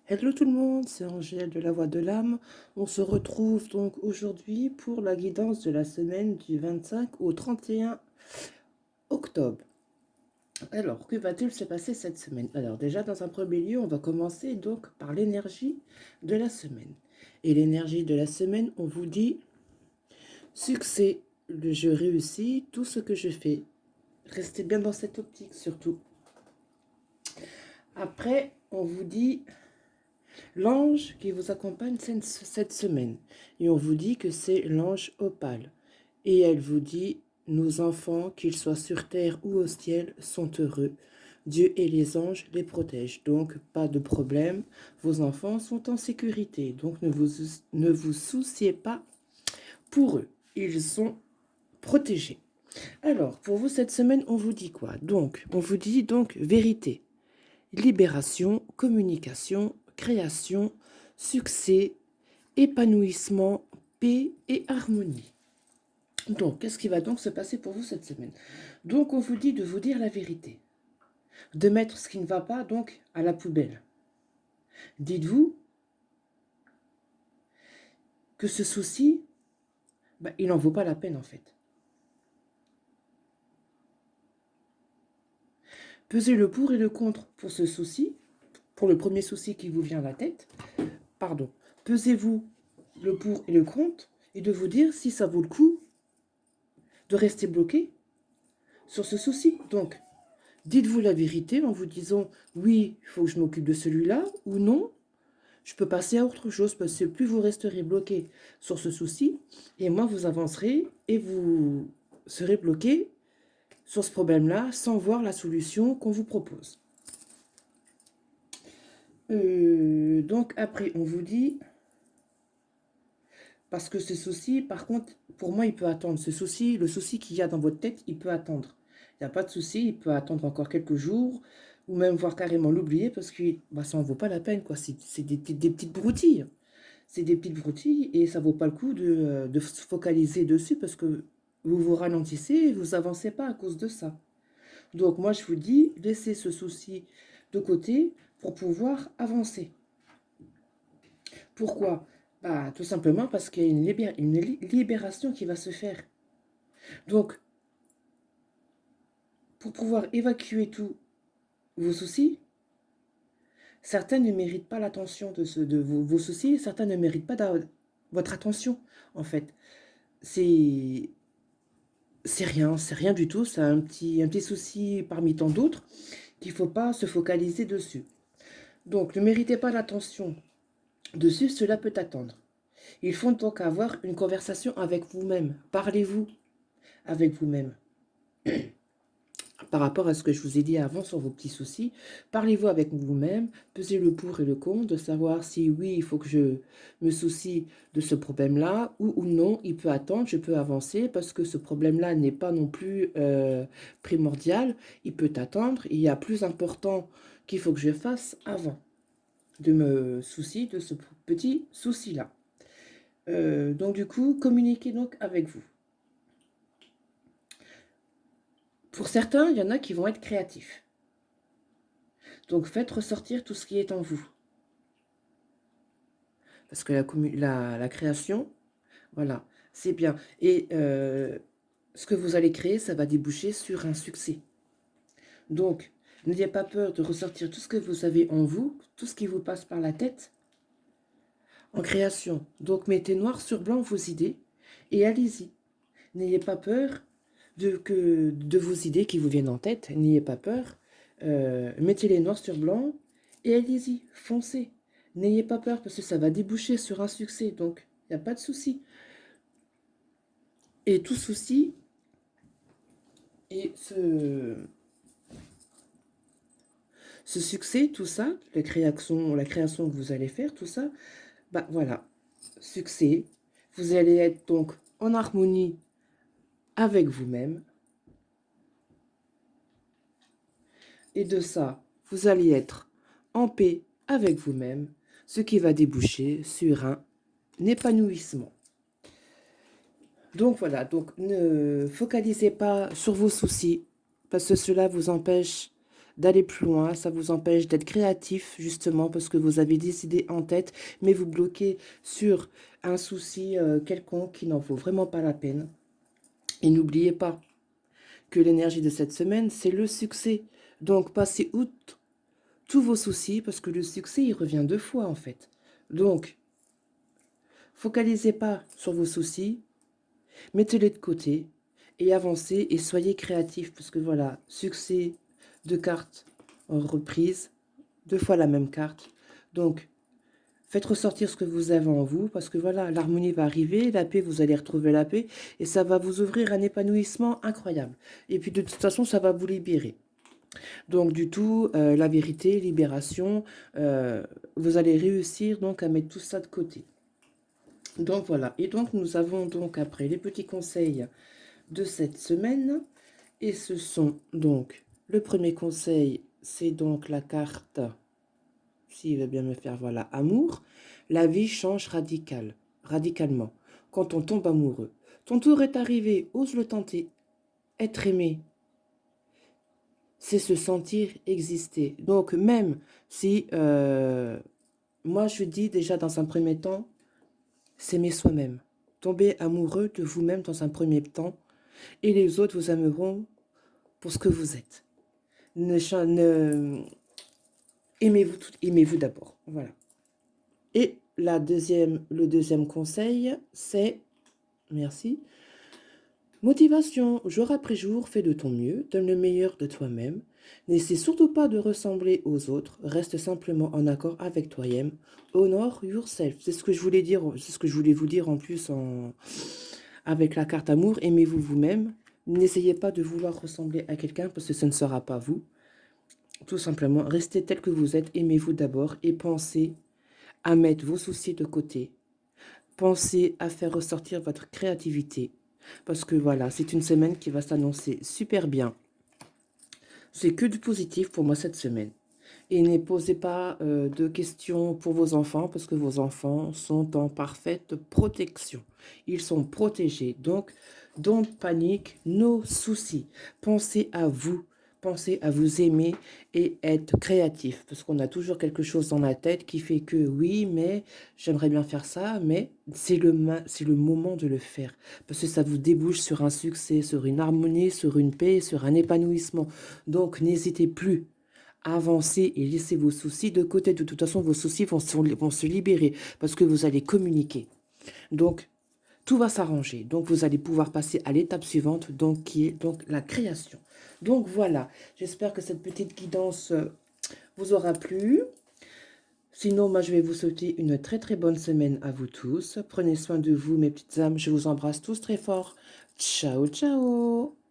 Hello tout le monde, c'est Angèle de la Voix de l'âme. On se retrouve donc aujourd'hui pour la guidance de la semaine du 25 au 31 octobre. Alors, que va-t-il se passer cette semaine? Alors déjà, dans un premier lieu, on va commencer donc par l'énergie de la semaine. Et l'énergie de la semaine, on vous dit succès, je réussis tout ce que je fais. Restez bien dans cette optique surtout. Après, on vous dit l'ange qui vous accompagne cette semaine. Et on vous dit que c'est l'ange Opale. Et elle vous dit, nos enfants, qu'ils soient sur terre ou au ciel, sont heureux. Dieu et les anges les protègent. Donc, pas de problème. Vos enfants sont en sécurité. Donc, ne vous souciez pas pour eux. Ils sont protégés. Alors, pour vous, cette semaine, on vous dit quoi? Donc, on vous dit donc vérité, libération, communication, création, succès, épanouissement, paix et harmonie. Donc, qu'est-ce qui va donc se passer pour vous cette semaine? Donc, on vous dit de vous dire la vérité, de mettre ce qui ne va pas donc à la poubelle. Dites-vous que ce souci, il n'en vaut pas la peine en fait. Pesez le pour et le contre pour ce souci, pour le premier souci qui vous vient à la tête. Pardon. Pesez-vous le pour et le contre et de vous dire si ça vaut le coup de rester bloqué sur ce souci. Donc, dites-vous la vérité en vous disant oui, il faut que je m'occupe de celui-là ou non, je peux passer à autre chose parce que plus vous resterez bloqué sur ce souci et moins vous avancerez et vous serez bloqué sur ce problème-là sans voir la solution qu'on vous propose. Donc après, on vous dit, parce que ce souci, par contre, pour moi, il peut attendre. Ce souci, le souci qu'il y a dans votre tête, il peut attendre. Il n'y a pas de souci, il peut attendre encore quelques jours, ou même voir carrément l'oublier, parce que ça n'en vaut pas la peine, quoi. C'est des petites broutilles. C'est des petites broutilles, et ça ne vaut pas le coup de se focaliser dessus, parce que vous vous ralentissez et vous avancez pas à cause de ça. Donc moi, je vous dis, laissez ce souci de côté pour pouvoir avancer. Pourquoi? Tout simplement parce qu'il y a une libération qui va se faire. Donc, pour pouvoir évacuer tous vos soucis, certains ne méritent pas l'attention de vos soucis, certains ne méritent pas votre attention, en fait. C'est rien du tout, c'est un petit souci parmi tant d'autres qu'il ne faut pas se focaliser dessus. Donc, ne méritez pas l'attention dessus, cela peut attendre. Il faut donc avoir une conversation avec vous-même. Parlez-vous avec vous-même. Par rapport à ce que je vous ai dit avant sur vos petits soucis, parlez-vous avec vous-même, pesez le pour et le contre, de savoir si oui, il faut que je me soucie de ce problème-là, ou non, il peut attendre, je peux avancer, parce que ce problème-là n'est pas non plus primordial, il peut attendre, il y a plus important qu'il faut que je fasse avant de me soucier de ce petit souci-là. Donc du coup, communiquez donc avec vous. Pour certains, il y en a qui vont être créatifs. Donc faites ressortir tout ce qui est en vous. Parce que la création, voilà, c'est bien. Et ce que vous allez créer, ça va déboucher sur un succès. Donc, n'ayez pas peur de ressortir tout ce que vous avez en vous, tout ce qui vous passe par la tête, en création. Donc, mettez noir sur blanc vos idées et allez-y. N'ayez pas peur de vos idées qui vous viennent en tête. N'ayez pas peur. Mettez-les noir sur blanc et allez-y, foncez. N'ayez pas peur parce que ça va déboucher sur un succès. Donc, il n'y a pas de souci. Et tout souci, et ce succès, tout ça, la création que vous allez faire, tout ça, voilà, succès. Vous allez être donc en harmonie avec vous-même. Et de ça, vous allez être en paix avec vous-même, ce qui va déboucher sur un épanouissement. Donc voilà, donc ne focalisez pas sur vos soucis, parce que cela vous empêche d'aller plus loin, ça vous empêche d'être créatif, justement, parce que vous avez des idées en tête, mais vous bloquez sur un souci quelconque qui n'en vaut vraiment pas la peine. Et n'oubliez pas que l'énergie de cette semaine, c'est le succès. Donc, passez outre tous vos soucis, parce que le succès, il revient 2 fois, en fait. Donc, focalisez pas sur vos soucis, mettez-les de côté et avancez et soyez créatifs, parce que voilà, succès de cartes en reprise, 2 fois la même carte. Donc, faites ressortir ce que vous avez en vous, parce que voilà, l'harmonie va arriver, la paix, vous allez retrouver la paix, et ça va vous ouvrir un épanouissement incroyable. Et puis de toute façon, ça va vous libérer. Donc du tout, la vérité, libération, vous allez réussir donc à mettre tout ça de côté. Donc voilà, et donc nous avons donc après les petits conseils de cette semaine, et ce sont donc, le premier conseil, c'est donc la carte, s'il veut bien me faire, voilà, amour. La vie change radicalement, quand on tombe amoureux. Ton tour est arrivé, ose le tenter. Être aimé, c'est se sentir exister. Donc même si, moi je dis déjà dans un premier temps, s'aimer soi-même. Tomber amoureux de vous-même dans un premier temps, et les autres vous aimeront pour ce que vous êtes. Aimez-vous aimez-vous d'abord. Voilà. Et le deuxième conseil, c'est, merci, motivation. Jour après jour, fais de ton mieux, donne le meilleur de toi-même. N'essaie surtout pas de ressembler aux autres, reste simplement en accord avec toi-même. Honor yourself. C'est ce que je voulais dire, c'est ce que je voulais vous dire en plus avec la carte amour. Aimez-vous vous-même. N'essayez pas de vouloir ressembler à quelqu'un parce que ce ne sera pas vous. Tout simplement, restez tel que vous êtes, aimez-vous d'abord et pensez à mettre vos soucis de côté. Pensez à faire ressortir votre créativité. Parce que voilà, c'est une semaine qui va s'annoncer super bien. C'est que du positif pour moi cette semaine. Et ne posez pas de questions pour vos enfants parce que vos enfants sont en parfaite protection. Ils sont protégés. Donc, don't panique, no soucis. Pensez à vous. Pensez à vous aimer et être créatif. Parce qu'on a toujours quelque chose dans la tête qui fait que oui, mais j'aimerais bien faire ça, mais c'est le moment de le faire. Parce que ça vous débouche sur un succès, sur une harmonie, sur une paix, sur un épanouissement. Donc, n'hésitez plus. Avancez et laissez vos soucis de côté. De toute façon, vos soucis vont se libérer parce que vous allez communiquer. Donc, tout va s'arranger. Donc, vous allez pouvoir passer à l'étape suivante, donc, qui est donc la création. Donc, voilà. J'espère que cette petite guidance vous aura plu. Sinon, moi, je vais vous souhaiter une très, très bonne semaine à vous tous. Prenez soin de vous, mes petites âmes. Je vous embrasse tous très fort. Ciao, ciao.